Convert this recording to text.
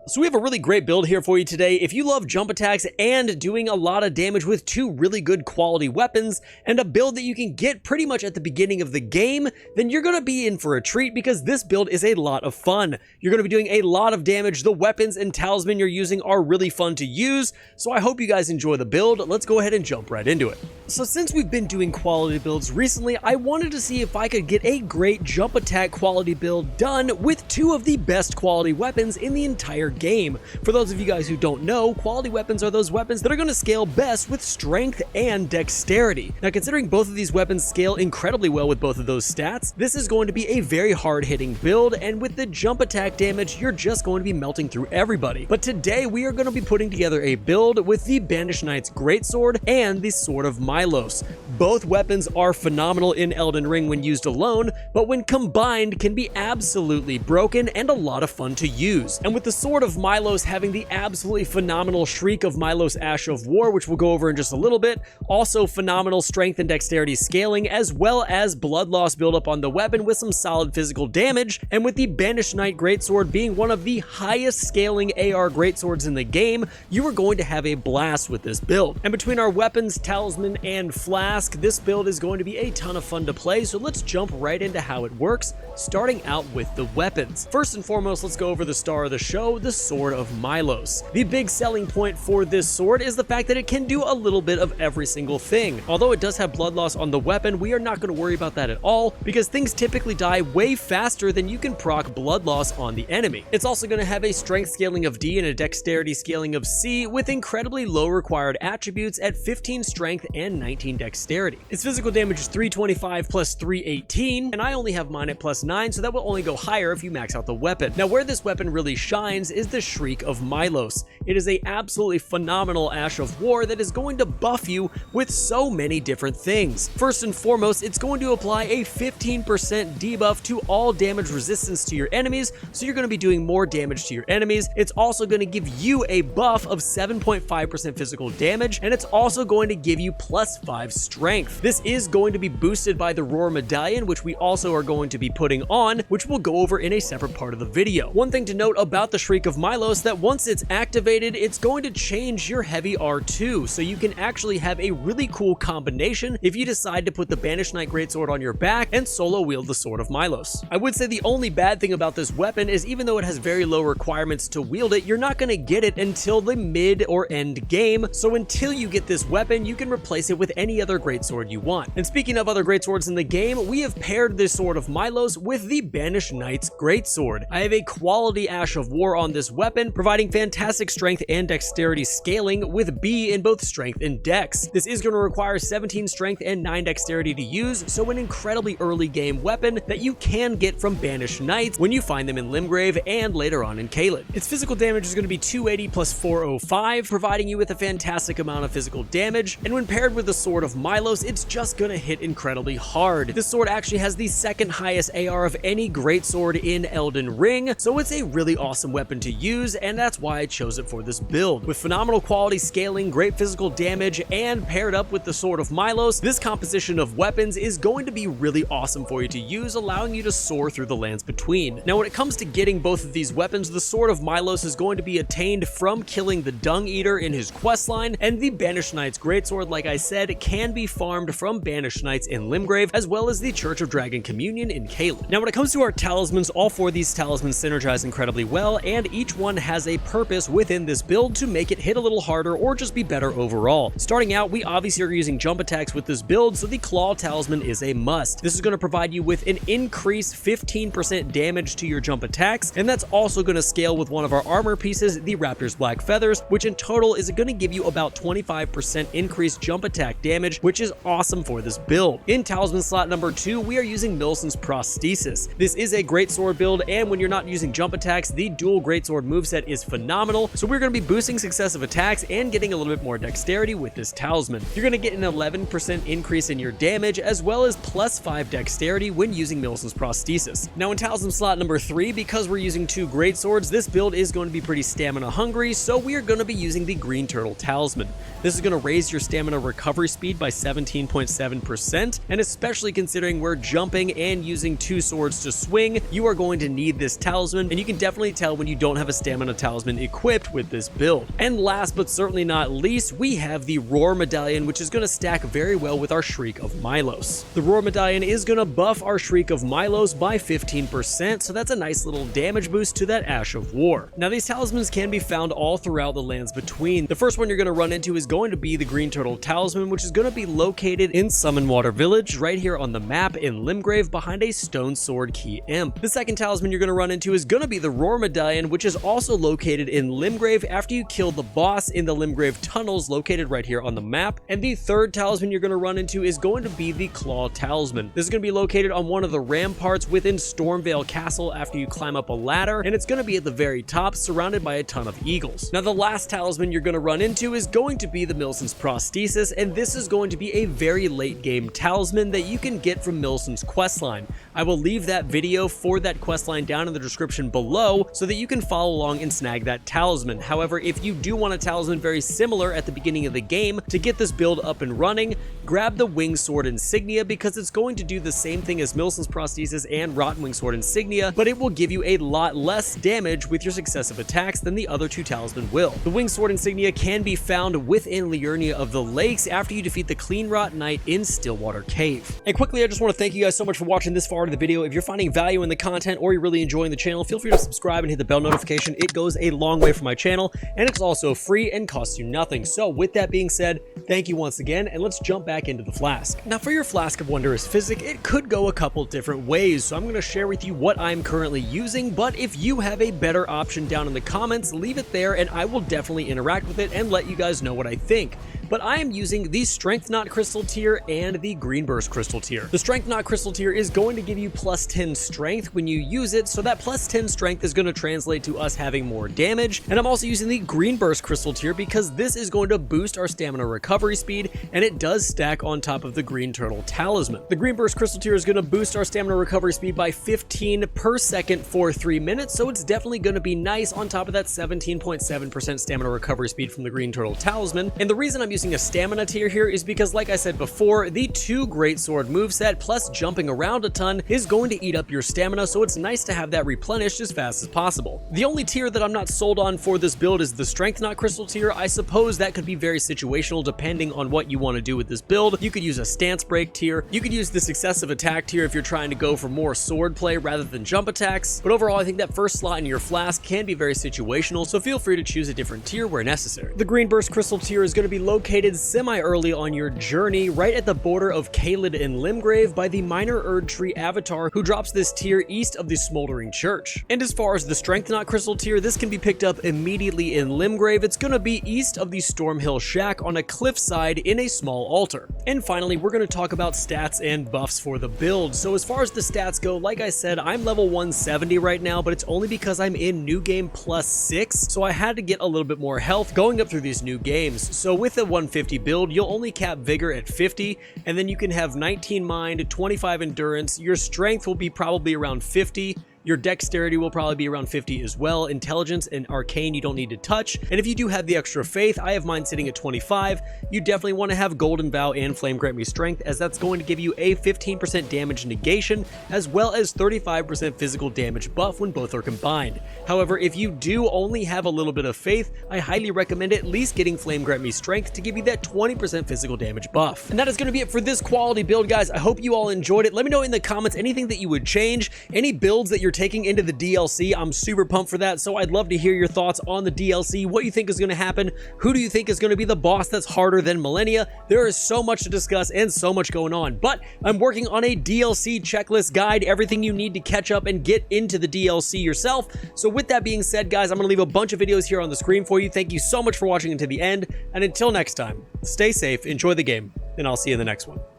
So we have a really great build here for you today. If you love jump attacks and doing a lot of damage with two really good quality weapons and a build that you can get pretty much at the beginning of the game, then you're going to be in for a treat because this build is a lot of fun. You're going to be doing a lot of damage. The weapons and talisman you're using are really fun to use, so I hope you guys enjoy the build. Let's go ahead and jump right into it. So since we've been doing quality builds recently, I wanted to see if I could get a great jump attack quality build done with two of the best quality weapons in the entire game. For those of you guys who don't know, quality weapons are those weapons that are going to scale best with strength and dexterity. Now, considering both of these weapons scale incredibly well with both of those stats, this is going to be a very hard-hitting build, and with the jump attack damage, you're just going to be melting through everybody. But today, we are going to be putting together a build with the Banished Knight's Greatsword and the Sword of Milos. Both weapons are phenomenal in Elden Ring when used alone, but when combined can be absolutely broken and a lot of fun to use. And with the Sword of Milos having the absolutely phenomenal Shriek of Milos Ash of War, which we'll go over in just a little bit, also phenomenal strength and dexterity scaling, as well as blood loss buildup on the weapon with some solid physical damage, and with the Banished Knight Greatsword being one of the highest scaling AR Greatswords in the game, you are going to have a blast with this build. And between our weapons, talisman, and flask, this build is going to be a ton of fun to play, so let's jump right into how it works, starting out with the weapons. First and foremost, let's go over the star of the show, the Sword of Milos. The big selling point for this sword is the fact that it can do a little bit of every single thing. Although it does have blood loss on the weapon, we are not going to worry about that at all because things typically die way faster than you can proc blood loss on the enemy. It's also going to have a strength scaling of D and a dexterity scaling of C with incredibly low required attributes at 15 strength and 19 dexterity. Its physical damage is 325 plus 318, and I only have mine at plus 9, so that will only go higher if you max out the weapon. Now, where this weapon really shines is the Shriek of Milos. It is a absolutely phenomenal Ash of War that is going to buff you with so many different things. First and foremost, it's going to apply a 15% debuff to all damage resistance to your enemies, so you're going to be doing more damage to your enemies. It's also going to give you a buff of 7.5% physical damage, and it's also going to give you plus 5 strength. This is going to be boosted by the Roar Medallion, which we also are going to be putting on, which we'll go over in a separate part of the video. One thing to note about the Shriek of Milos, that once it's activated, it's going to change your heavy R2, so you can actually have a really cool combination if you decide to put the Banished Knight Greatsword on your back and solo wield the Sword of Milos. I would say the only bad thing about this weapon is even though it has very low requirements to wield it, you're not going to get it until the mid or end game, so until you get this weapon, you can replace it with any other greatsword you want. And speaking of other greatswords in the game, we have paired the Sword of Milos with the Banished Knight's Greatsword. I have a quality Ash of War on this weapon, providing fantastic strength and dexterity scaling with B in both strength and dex. This is going to require 17 strength and 9 dexterity to use, so an incredibly early game weapon that you can get from Banished Knights when you find them in Limgrave and later on in Caelid. Its physical damage is going to be 280 plus 405, providing you with a fantastic amount of physical damage, and when paired with the Sword of Milos, it's just going to hit incredibly hard. This sword actually has the second highest AR of any greatsword in Elden Ring, so it's a really awesome weapon to use, and that's why I chose it for this build. With phenomenal quality scaling, great physical damage, and paired up with the Sword of Milos, this composition of weapons is going to be really awesome for you to use, allowing you to soar through the lands between. Now, when it comes to getting both of these weapons, the Sword of Milos is going to be attained from killing the Dung Eater in his questline, and the Banished Knight's Greatsword, like I said, can be farmed from Banished Knights in Limgrave, as well as the Church of Dragon Communion in Caelid. Now, when it comes to our talismans, all four of these talismans synergize incredibly well, and each one has a purpose within this build to make it hit a little harder or just be better overall. Starting out, we obviously are using jump attacks with this build, so the Claw Talisman is a must. This is going to provide you with an increased 15% damage to your jump attacks, and that's also going to scale with one of our armor pieces, the Raptor's Black Feathers, which in total is going to give you about 25% increased jump attack damage, which is awesome for this build. In talisman slot number 2, we are using Milicent's Prosthesis. This is a great sword build, and when you're not using jump attacks, the dual greatsword moveset is phenomenal, so we're going to be boosting successive attacks and getting a little bit more dexterity with this talisman. You're going to get an 11% increase in your damage, as well as plus 5 dexterity when using Milicent's Prosthesis. Now in talisman slot number 3, because we're using two greatswords, this build is going to be pretty stamina hungry, so we are going to be using the Green Turtle Talisman. This is going to raise your stamina recovery speed by 17.7%, and especially considering we're jumping and using two swords to swing, you are going to need this talisman, and you can definitely tell when you don't have a stamina talisman equipped with this build. And last but certainly not least, we have the Roar Medallion, which is going to stack very well with our Shriek of Milos. The Roar Medallion is going to buff our Shriek of Milos by 15%, so that's a nice little damage boost to that Ash of War. Now these talismans can be found all throughout the lands between. The first one you're going to run into is going to be the Green Turtle Talisman, which is going to be located in Summonwater Village right here on the map in Limgrave behind a Stone Sword Key Imp. The second talisman you're going to run into is going to be the Roar Medallion, which is also located in Limgrave after you kill the boss in the Limgrave tunnels located right here on the map. And the third talisman you're going to run into is going to be the Claw Talisman. This is going to be located on one of the ramparts within Stormvale Castle after you climb up a ladder, and it's going to be at the very top surrounded by a ton of eagles. Now the last talisman you're going to run into is going to be the Milicent's Prosthesis, and this is going to be a very late game talisman that you can get from Milicent's Questline. I will leave that video for that questline down in the description below so that you can follow along and snag that talisman. However, if you do want a talisman very similar at the beginning of the game to get this build up and running, grab the Winged Sword Insignia because it's going to do the same thing as Milicent's Prosthesis and Rotten Winged Sword Insignia, but it will give you a lot less damage with your successive attacks than the other two talisman will. The Winged Sword Insignia can be found within Liurnia of the Lakes after you defeat the Cleanrot Knight in Stillwater Cave. And quickly, I just want to thank you guys so much for watching this far into the video. If you're finding value in the content or you're really enjoying the channel, feel free to subscribe and hit the bell notification. It goes a long way for my channel, and it's also free and costs you nothing. So with that being said, thank you once again, and let's jump back into the Flask. Now for your Flask of Wondrous Physic, it could go a couple different ways, so I'm going to share with you what I'm currently using, but if you have a better option down in the comments, leave it there and I will definitely interact with it and let you guys know what I think. But I am using the Strength Knot Crystal tier and the Green Burst Crystal tier. The Strength Knot Crystal tier is going to give you plus 10 strength when you use it, so that plus 10 strength is going to translate to us having more damage. And I'm also using the Green Burst Crystal tier because this is going to boost our stamina recovery speed, and it does stack on top of the Green Turtle Talisman. The Green Burst Crystal tier is going to boost our stamina recovery speed by 15 per second for 3 minutes, so it's definitely going to be nice on top of that 17.7% stamina recovery speed from the Green Turtle Talisman. And the reason I'm using a stamina tier here is because, like I said before, the 2 Greatsword moveset plus jumping around a ton is going to eat up your stamina, so it's nice to have that replenished as fast as possible. The only tier that I'm not sold on for this build is the Strength Knot Crystal tier. I suppose that could be very situational depending on what you want to do with this build. You could use a Stance Break tier, you could use the Successive Attack tier if you're trying to go for more sword play rather than jump attacks, but overall I think that first slot in your Flask can be very situational, so feel free to choose a different tier where necessary. The Green Burst Crystal tier is going to be located semi-early on your journey, right at the border of Caelid and Limgrave by the Minor Erd Tree Avatar, who drops this tier east of the Smoldering Church. And as far as the Strength Knot Crystal tier, this can be picked up immediately in Limgrave. It's going to be east of the Stormhill Shack on a cliffside in a small altar. And finally, we're going to talk about stats and buffs for the build. So as far as the stats go, like I said, I'm level 170 right now, but it's only because I'm in New Game plus 6, so I had to get a little bit more health going up through these new games. So with the 150 build, you'll only cap Vigor at 50, and then you can have 19 Mind, 25 Endurance, your Strength will be probably around 50, your Dexterity will probably be around 50 as well. Intelligence and Arcane you don't need to touch. And if you do have the extra Faith, I have mine sitting at 25. You definitely want to have Golden Vow and Flame Grant Me Strength, as that's going to give you a 15% damage negation as well as 35% physical damage buff when both are combined. However, if you do only have a little bit of Faith, I highly recommend at least getting Flame Grant Me Strength to give you that 20% physical damage buff. And that is going to be it for this quality build, guys. I hope you all enjoyed it. Let me know in the comments anything that you would change, any builds that you're taking into the DLC. I'm super pumped for that, so I'd love to hear your thoughts on the DLC, what you think is going to happen, who do you think is going to be the boss that's harder than Millennia. There is so much to discuss and so much going on, but I'm working on a DLC checklist guide, everything you need to catch up and get into the DLC yourself. So with that being said, guys, I'm going to leave a bunch of videos here on the screen for you. Thank you so much for watching until the end, and until next time, stay safe, enjoy the game, and I'll see you in the next one.